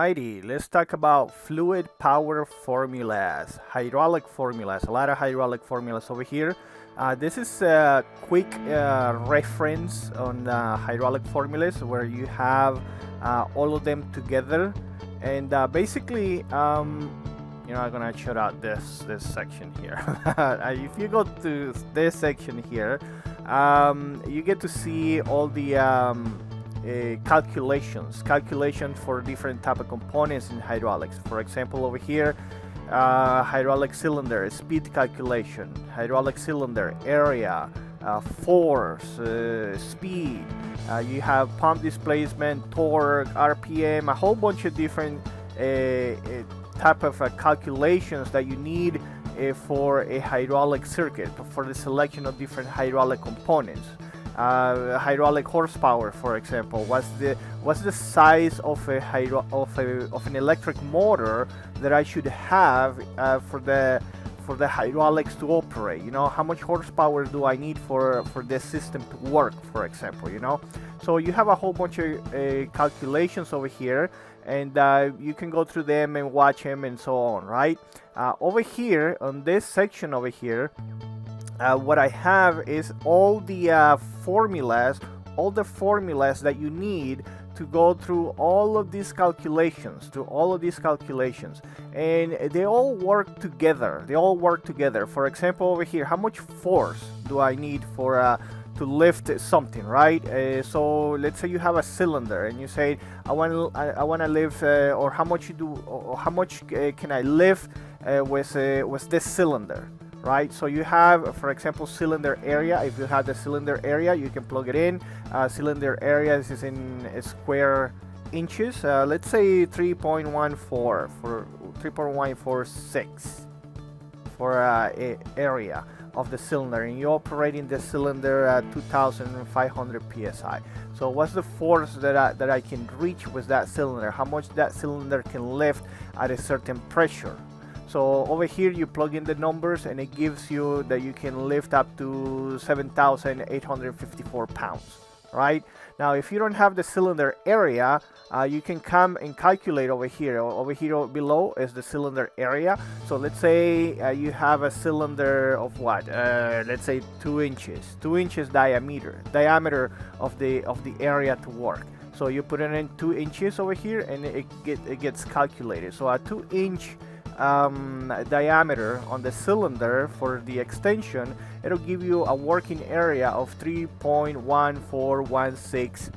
Alrighty, let's talk about fluid power formulas, hydraulic formulas, a lot of hydraulic formulas over here. This is a quick reference on hydraulic formulas where you have all of them together. And basically, I'm gonna shut out this section here. If you go to this section here, you get to see all the calculations for different type of components in hydraulics. For example, over here, hydraulic cylinder speed calculation, hydraulic cylinder area, force, speed, you have pump displacement, torque, RPM, a whole bunch of different type of calculations that you need for a hydraulic circuit, for the selection of different hydraulic components. Hydraulic horsepower, for example, what's the size of an electric motor that I should have for the hydraulics to operate? How much horsepower do I need for this system to work, for example? So you have a whole bunch of calculations over here, and you can go through them and watch them and so on, right? Over here on this section over here, what I have is all the formulas that you need to go through all of these calculations, and they all work together. For example, over here, how much force do I need for to lift something, right? So let's say you have a cylinder and you say I want to lift, or how much can I lift with this cylinder, right? So you have, for example, cylinder area. If you have the cylinder area, you can plug it in. Cylinder area is in square inches. Let's say 3.146 for area of the cylinder, and you're operating the cylinder at 2,500 psi. So what's the force that I can reach with that cylinder? How much that cylinder can lift at a certain pressure? So over here you plug in the numbers and it gives you that you can lift up to 7,854 pounds, right? Now if you don't have the cylinder area, you can come and calculate over here. Over here below is the cylinder area. So let's say you have a cylinder of what? Let's say 2 inches. 2 inches diameter of the area to work. So you put it in 2 inches over here and it gets calculated. So a 2-inch diameter on the cylinder for the extension, it'll give you a working area of 3.1416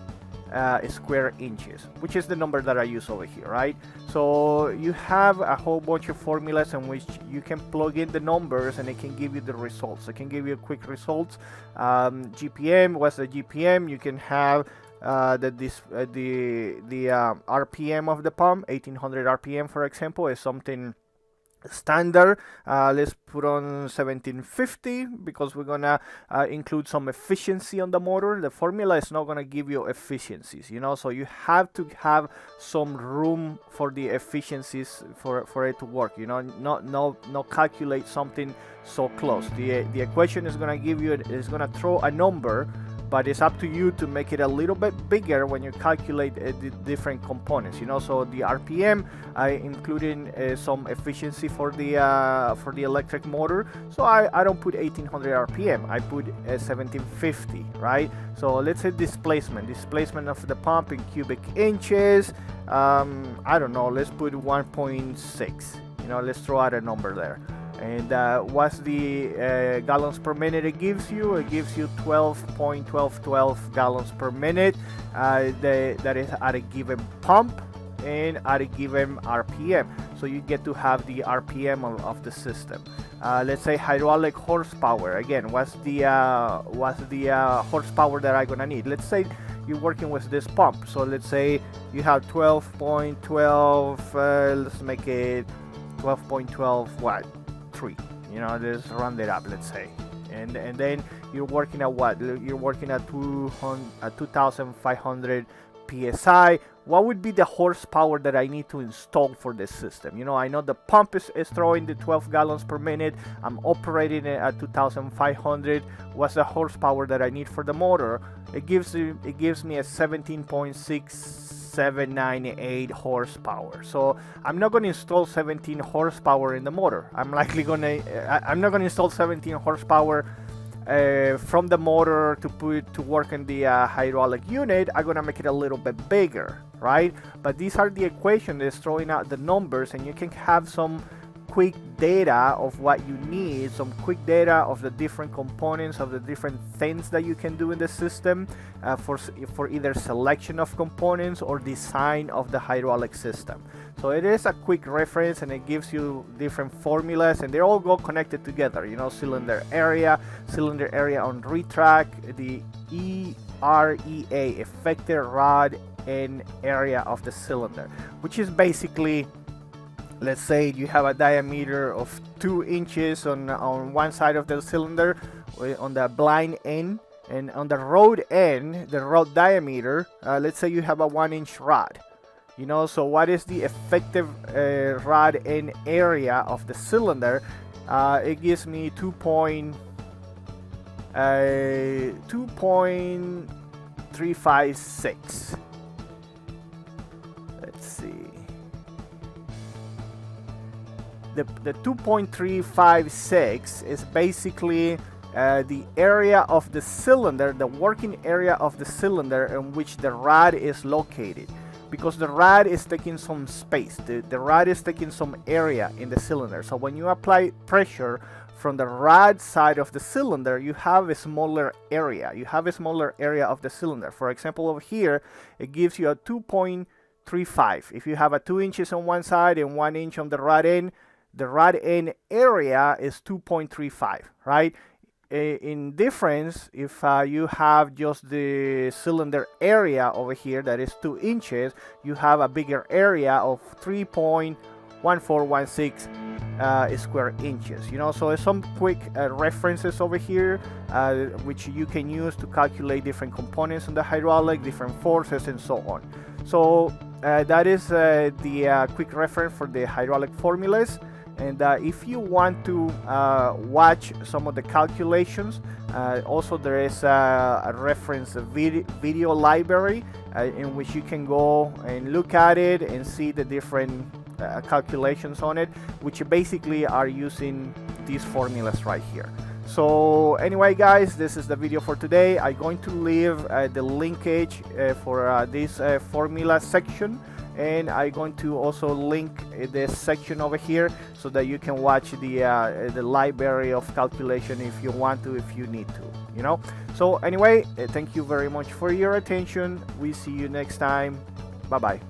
square inches, which is the number that I use over here, right? So you have a whole bunch of formulas in which you can plug in the numbers and it can give you the results. It can give you quick results. GPM, what's the GPM? You can have the RPM of the pump. 1800 RPM, for example, is something standard. Let's put on 1750 because we're gonna include some efficiency on the motor. The formula is not gonna give you efficiencies, so you have to have some room for the efficiencies for it to work. Not calculate something so close. The equation is gonna give you, is gonna throw a number, but it's up to you to make it a little bit bigger when you calculate the different components. So the RPM, I including some efficiency for the electric motor. So I don't put 1800 RPM. I put 1750, right? So let's say displacement of the pump in cubic inches. I don't know. Let's put 1.6. Let's throw out a number there. And what's the gallons per minute it gives you? It gives you 12.1212 gallons per minute. That is at a given pump and at a given RPM. So you get to have the RPM of the system. Let's say hydraulic horsepower. Again, what's the horsepower that I'm gonna need? Let's say you're working with this pump. So let's say you have 12.12. Let's make it 12.12 watt. Just round it up, let's say, and then you're working at what? You're working at 2,500 psi. What would be the horsepower that I need to install for this system? I know the pump is throwing the 12 gallons per minute. I'm operating it at 2,500. What's the horsepower that I need for the motor? It gives me a 17.6 798 horsepower. So I'm not going to install 17 horsepower in the motor. I'm not going to install 17 horsepower from the motor to put to work in the hydraulic unit. I'm gonna make it a little bit bigger, right? But these are the equations that's throwing out the numbers, and you can have some quick data of what you need, some quick data of the different components, of the different things that you can do in the system for either selection of components or design of the hydraulic system. So it is a quick reference, and it gives you different formulas, and they all go connected together. You know, cylinder area on retract, the EREA, effective rod end area of the cylinder, which is basically, let's say you have a diameter of 2 inches on one side of the cylinder, on the blind end, and on the rod end, the rod diameter, let's say you have a 1-inch rod. You know, so what is the effective rod end area of the cylinder? It gives me 2.356. Let's see. The 2.356 is basically the area of the cylinder, the working area of the cylinder in which the rod is located, because the rod is taking some space, the rod is taking some area in the cylinder. So when you apply pressure from the rod side of the cylinder, you have a smaller area, of the cylinder. For example, over here it gives you a 2.35. If you have a 2 inches on one side and 1 inch on the rod end, the rod end area is 2.35, right? In difference, if you have just the cylinder area over here that is 2 inches, you have a bigger area of 3.1416 square inches. You know, so there's some quick references over here which you can use to calculate different components on the hydraulic, different forces, and so on. So that is the quick reference for the hydraulic formulas. And if you want to watch some of the calculations, also there is a reference video library in which you can go and look at it and see the different calculations on it, which basically are using these formulas right here. So anyway, guys, this is the video for today. I'm going to leave the linkage for this formula section, and I'm going to also link this section over here so that you can watch the library of calculation if you want to, if you need to, you know. So anyway, thank you very much for your attention. We see you next time. Bye bye.